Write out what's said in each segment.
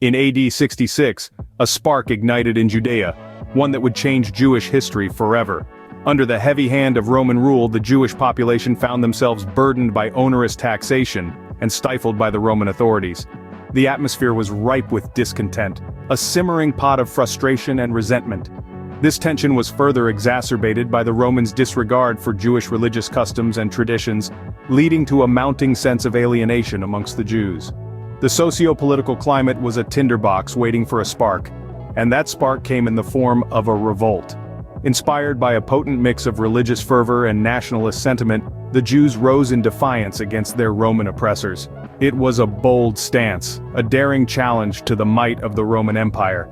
In AD 66, a spark ignited in Judea, one that would change Jewish history forever. Under the heavy hand of Roman rule, the Jewish population found themselves burdened by onerous taxation and stifled by the Roman authorities. The atmosphere was ripe with discontent, a simmering pot of frustration and resentment. This tension was further exacerbated by the Romans' disregard for Jewish religious customs and traditions, leading to a mounting sense of alienation amongst the Jews. The socio-political climate was a tinderbox waiting for a spark, and that spark came in the form of a revolt. Inspired by a potent mix of religious fervor and nationalist sentiment, the Jews rose in defiance against their Roman oppressors. It was a bold stance, a daring challenge to the might of the Roman Empire.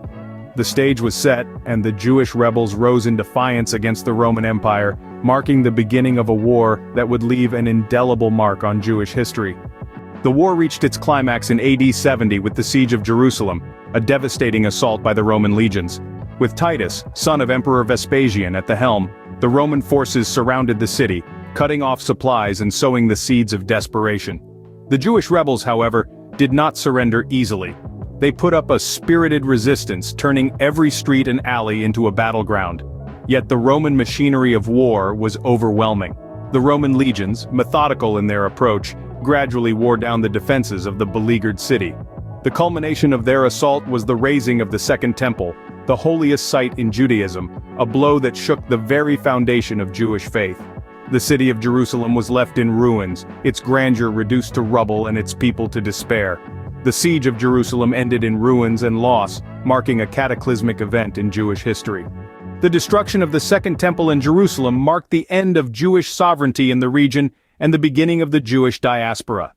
The stage was set, and the Jewish rebels rose in defiance against the Roman Empire, marking the beginning of a war that would leave an indelible mark on Jewish history. The war reached its climax in AD 70 with the siege of Jerusalem, a devastating assault by the Roman legions. With Titus, son of Emperor Vespasian, at the helm, the Roman forces surrounded the city, cutting off supplies and sowing the seeds of desperation. The Jewish rebels, however, did not surrender easily. They put up a spirited resistance, turning every street and alley into a battleground. Yet the Roman machinery of war was overwhelming. The Roman legions, methodical in their approach, gradually wore down the defenses of the beleaguered city. The culmination of their assault was the razing of the Second Temple, the holiest site in Judaism, a blow that shook the very foundation of Jewish faith. The city of Jerusalem was left in ruins, its grandeur reduced to rubble and its people to despair. The siege of Jerusalem ended in ruins and loss, marking a cataclysmic event in Jewish history. The destruction of the Second Temple in Jerusalem marked the end of Jewish sovereignty in the region and the beginning of the Jewish Diaspora.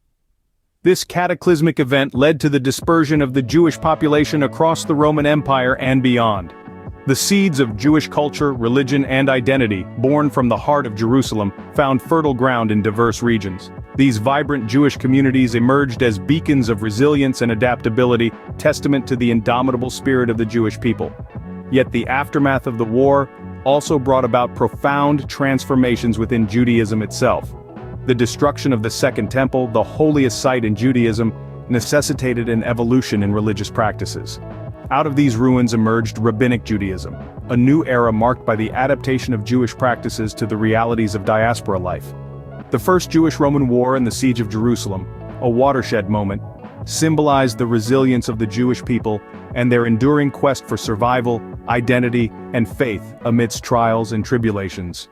This cataclysmic event led to the dispersion of the Jewish population across the Roman Empire and beyond. The seeds of Jewish culture, religion, and identity, born from the heart of Jerusalem, found fertile ground in diverse regions. These vibrant Jewish communities emerged as beacons of resilience and adaptability, testament to the indomitable spirit of the Jewish people. Yet the aftermath of the war also brought about profound transformations within Judaism itself. The destruction of the Second Temple, the holiest site in Judaism, necessitated an evolution in religious practices. Out of these ruins emerged Rabbinic Judaism, a new era marked by the adaptation of Jewish practices to the realities of diaspora life. The First Jewish-Roman War and the Siege of Jerusalem, a watershed moment, symbolized the resilience of the Jewish people and their enduring quest for survival, identity, and faith amidst trials and tribulations.